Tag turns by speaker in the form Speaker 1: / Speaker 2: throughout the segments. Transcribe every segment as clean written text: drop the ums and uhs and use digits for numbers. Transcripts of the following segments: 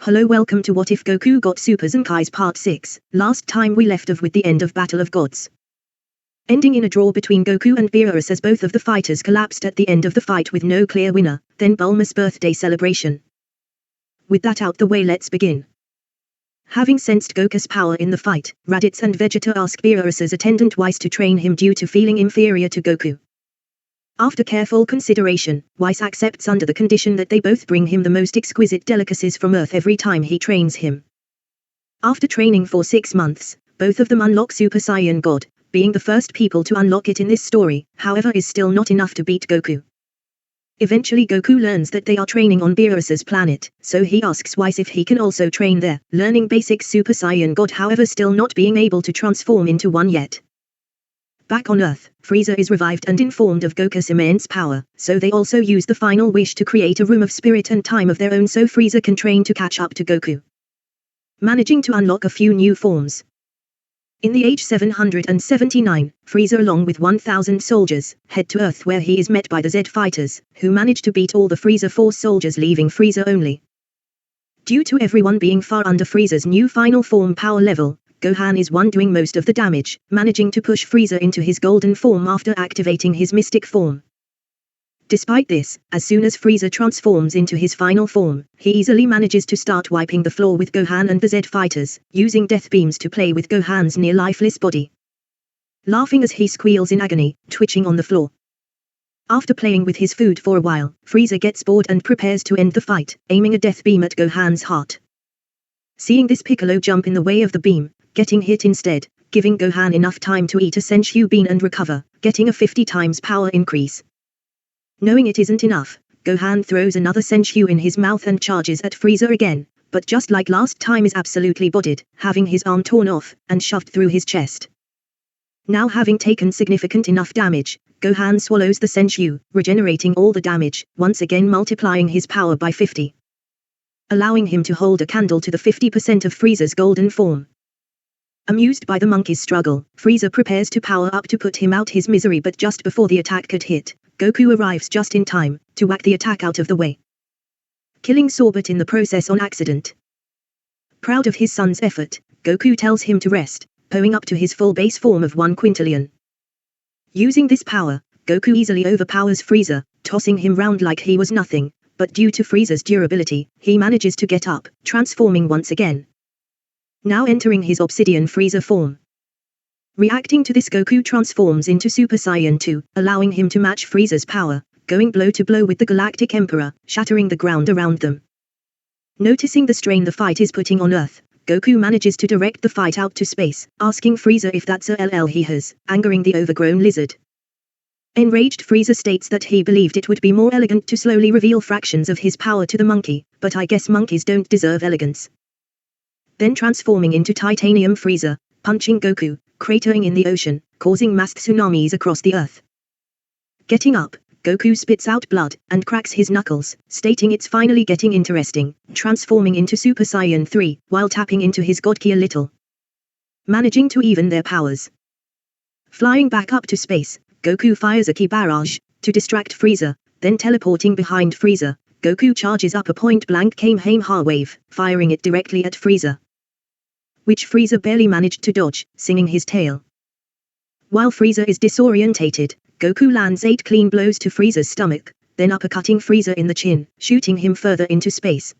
Speaker 1: Hello, welcome to What If Goku Got Super Zenkais Part 6. Last time we left off with the end of Battle of Gods, ending in a draw between Goku and Beerus as both of the fighters collapsed at the end of the fight with no clear winner, then Bulma's birthday celebration. With that out the way, let's begin. Having sensed Goku's power in the fight, Raditz and Vegeta ask Beerus's attendant Whis to train him due to feeling inferior to Goku. After careful consideration, Whis accepts under the condition that they both bring him the most exquisite delicacies from Earth every time he trains him. After training for 6 months, both of them unlock Super Saiyan God, being the first people to unlock it in this story, however is still not enough to beat Goku. Eventually Goku learns that they are training on Beerus's planet, so he asks Whis if he can also train there, learning basic Super Saiyan God, however still not being able to transform into one yet. Back on Earth, Frieza is revived and informed of Goku's immense power, so they also use the final wish to create a room of spirit and time of their own so Frieza can train to catch up to Goku, managing to unlock a few new forms. In the age 779, Frieza along with 1,000 soldiers, head to Earth where he is met by the Z fighters, who manage to beat all the Frieza Force soldiers, leaving Frieza only. Due to everyone being far under Frieza's new final form power level, Gohan is one doing most of the damage, managing to push Frieza into his golden form after activating his mystic form. Despite this, as soon as Frieza transforms into his final form, he easily manages to start wiping the floor with Gohan and the Z fighters, using death beams to play with Gohan's near lifeless body, laughing as he squeals in agony, twitching on the floor. After playing with his food for a while, Frieza gets bored and prepares to end the fight, aiming a death beam at Gohan's heart. Seeing this, Piccolo jump in the way of the beam, getting hit instead, giving Gohan enough time to eat a Senju bean and recover, getting a 50 times power increase. Knowing it isn't enough, Gohan throws another Senju in his mouth and charges at Frieza again, but just like last time is absolutely bodied, having his arm torn off, and shoved through his chest. Now having taken significant enough damage, Gohan swallows the Senju, regenerating all the damage, once again multiplying his power by 50. Allowing him to hold a candle to the 50% of Frieza's golden form. Amused by the monkey's struggle, Frieza prepares to power up to put him out his misery, but just before the attack could hit, Goku arrives just in time, to whack the attack out of the way, killing Sorbet in the process on accident. Proud of his son's effort, Goku tells him to rest, powering up to his full base form of 1 quintillion. Using this power, Goku easily overpowers Frieza, tossing him round like he was nothing, but due to Frieza's durability, he manages to get up, transforming once again. Now entering his Obsidian Frieza form. Reacting to this, Goku transforms into Super Saiyan 2, allowing him to match Frieza's power, going blow to blow with the Galactic Emperor, shattering the ground around them. Noticing the strain the fight is putting on Earth, Goku manages to direct the fight out to space, asking Frieza if that's a LL he has, angering the overgrown lizard. Enraged, Frieza states that he believed it would be more elegant to slowly reveal fractions of his power to the monkey, but I guess monkeys don't deserve elegance. Then transforming into Titanium Frieza, punching Goku, cratering in the ocean, causing mass tsunamis across the Earth. Getting up, Goku spits out blood, and cracks his knuckles, stating it's finally getting interesting, transforming into Super Saiyan 3, while tapping into his God Ki a little, managing to even their powers. Flying back up to space, Goku fires a Ki barrage, to distract Frieza, then teleporting behind Frieza, Goku charges up a point-blank Kamehameha wave, firing it directly at Frieza, which Frieza barely managed to dodge, singing his tail. While Frieza is disorientated, Goku lands 8 clean blows to Frieza's stomach, then uppercutting Frieza in the chin, shooting him further into space.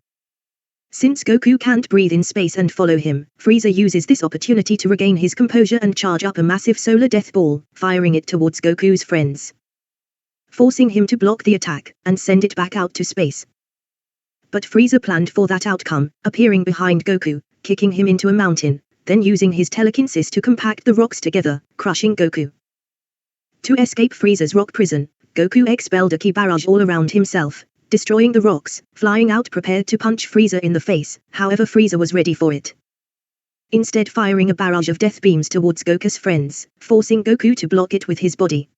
Speaker 1: Since Goku can't breathe in space and follow him, Frieza uses this opportunity to regain his composure and charge up a massive solar death ball, firing it towards Goku's friends, forcing him to block the attack, and send it back out to space. But Frieza planned for that outcome, appearing behind Goku, kicking him into a mountain, then using his telekinesis to compact the rocks together, crushing Goku. To escape Frieza's rock prison, Goku expelled a Ki barrage all around himself, destroying the rocks, flying out prepared to punch Frieza in the face, however Frieza was ready for it, instead firing a barrage of death beams towards Goku's friends, forcing Goku to block it with his body.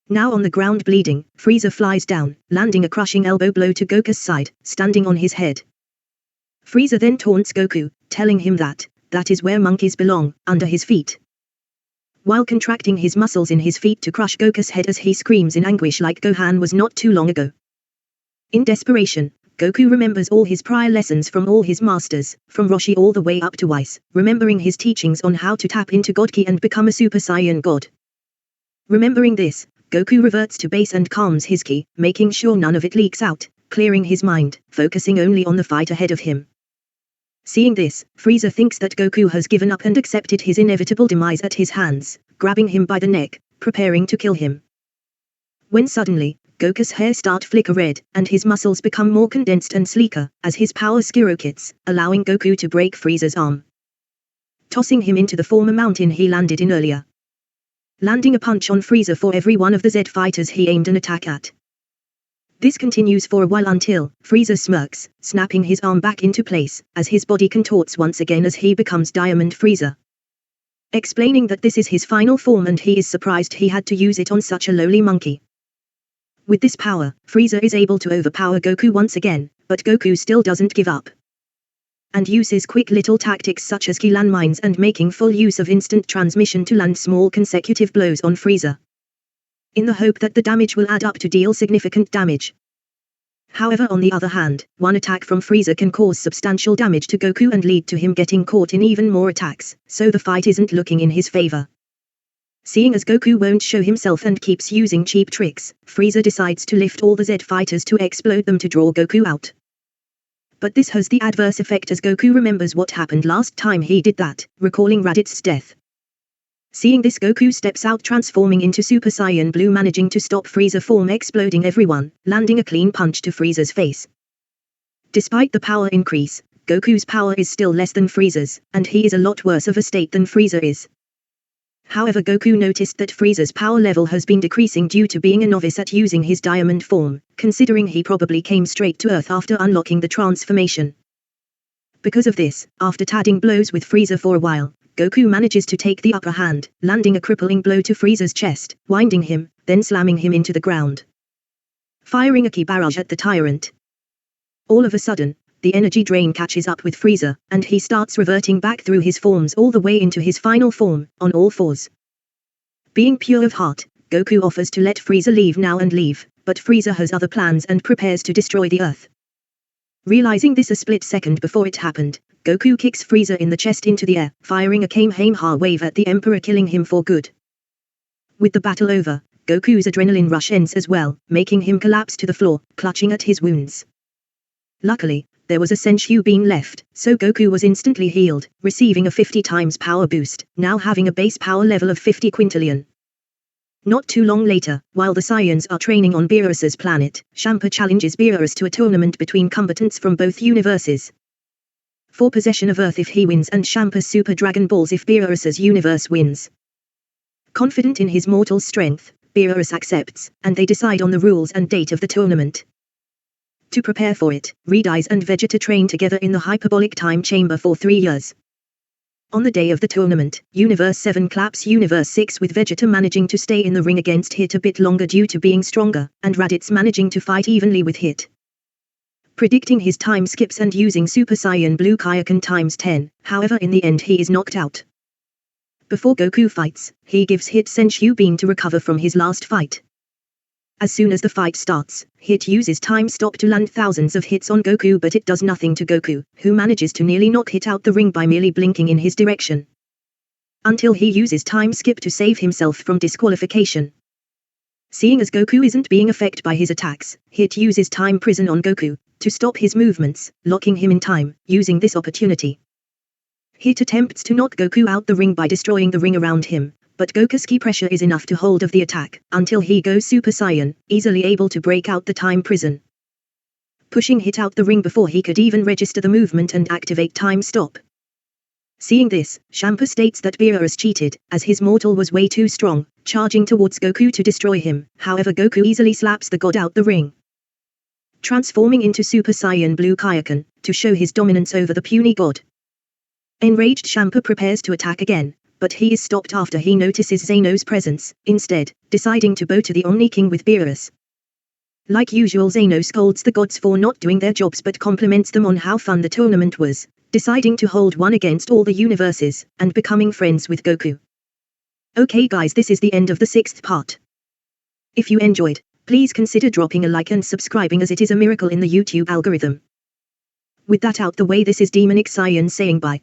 Speaker 1: Now on the ground bleeding, Frieza flies down, landing a crushing elbow blow to Goku's side, standing on his head. Frieza then taunts Goku, telling him that is where monkeys belong, under his feet, while contracting his muscles in his feet to crush Goku's head as he screams in anguish like Gohan was not too long ago. In desperation, Goku remembers all his prior lessons from all his masters, from Roshi all the way up to Whis, remembering his teachings on how to tap into God Ki and become a Super Saiyan God. Remembering this, Goku reverts to base and calms his ki, making sure none of it leaks out, clearing his mind, focusing only on the fight ahead of him. Seeing this, Frieza thinks that Goku has given up and accepted his inevitable demise at his hands, grabbing him by the neck, preparing to kill him. When suddenly, Goku's hair starts flicker red, and his muscles become more condensed and sleeker, as his power skyrockets, allowing Goku to break Frieza's arm, tossing him into the former mountain he landed in earlier, landing a punch on Frieza for every one of the Z fighters he aimed an attack at. This continues for a while until Frieza smirks, snapping his arm back into place, as his body contorts once again as he becomes Diamond Frieza, explaining that this is his final form and he is surprised he had to use it on such a lowly monkey. With this power, Frieza is able to overpower Goku once again, but Goku still doesn't give up, and uses quick little tactics such as ki landmines and making full use of instant transmission to land small consecutive blows on Frieza, in the hope that the damage will add up to deal significant damage. However, on the other hand, one attack from Frieza can cause substantial damage to Goku and lead to him getting caught in even more attacks, so the fight isn't looking in his favor. Seeing as Goku won't show himself and keeps using cheap tricks, Frieza decides to lift all the Z fighters to explode them to draw Goku out. But this has the adverse effect as Goku remembers what happened last time he did that, recalling Raditz's death. Seeing this, Goku steps out transforming into Super Saiyan Blue, managing to stop Frieza form exploding everyone, landing a clean punch to Frieza's face. Despite the power increase, Goku's power is still less than Frieza's, and he is a lot worse of a state than Frieza is. However, Goku noticed that Frieza's power level has been decreasing due to being a novice at using his diamond form, considering he probably came straight to Earth after unlocking the transformation. Because of this, after tadding blows with Frieza for a while, Goku manages to take the upper hand, landing a crippling blow to Frieza's chest, winding him, then slamming him into the ground, firing a ki barrage at the tyrant. All of a sudden, the energy drain catches up with Frieza, and he starts reverting back through his forms all the way into his final form, on all fours. Being pure of heart, Goku offers to let Frieza leave now and leave, but Frieza has other plans and prepares to destroy the Earth. Realizing this a split second before it happened, Goku kicks Frieza in the chest into the air, firing a Kamehameha wave at the Emperor, killing him for good. With the battle over, Goku's adrenaline rush ends as well, making him collapse to the floor, clutching at his wounds. Luckily, there was a Senju bean left, so Goku was instantly healed, receiving a 50 times power boost, now having a base power level of 50 quintillion. Not too long later, while the Saiyans are training on Beerus's planet, Champa challenges Beerus to a tournament between combatants from both universes, for possession of Earth if he wins and Champa's Super Dragon Balls if Beerus's universe wins. Confident in his mortal strength, Beerus accepts, and they decide on the rules and date of the tournament. To prepare for it, Redeyes and Vegeta train together in the hyperbolic time chamber for 3 years. On the day of the tournament, Universe 7 claps Universe 6 with Vegeta managing to stay in the ring against Hit a bit longer due to being stronger, and Raditz managing to fight evenly with Hit, predicting his time skips and using Super Saiyan Blue Kaioken times 10, however in the end he is knocked out. Before Goku fights, he gives Hit Senju Bean to recover from his last fight. As soon as the fight starts, Hit uses time stop to land thousands of hits on Goku, but it does nothing to Goku, who manages to nearly knock Hit out the ring by merely blinking in his direction, until he uses time skip to save himself from disqualification. Seeing as Goku isn't being affected by his attacks, Hit uses time prison on Goku, to stop his movements, locking him in time. Using this opportunity, Hit attempts to knock Goku out the ring by destroying the ring around him, but Goku's ki pressure is enough to hold of the attack, until he goes Super Saiyan, easily able to break out the time prison, pushing Hit out the ring before he could even register the movement and activate time stop. Seeing this, Champa states that Beerus cheated, as his mortal was way too strong, charging towards Goku to destroy him. However, Goku easily slaps the god out the ring, transforming into Super Saiyan Blue Kaioken, to show his dominance over the puny god. Enraged, Champa prepares to attack again, but he is stopped after he notices Zeno's presence, instead, deciding to bow to the Omni King with Beerus. Like usual, Zeno scolds the gods for not doing their jobs but compliments them on how fun the tournament was, deciding to hold one against all the universes, and becoming friends with Goku. Okay guys, this is the end of the 6th part. If you enjoyed, Please consider dropping a like and subscribing, as it is a miracle in the YouTube algorithm. With that out the way, this is Demonic Saiyan saying bye.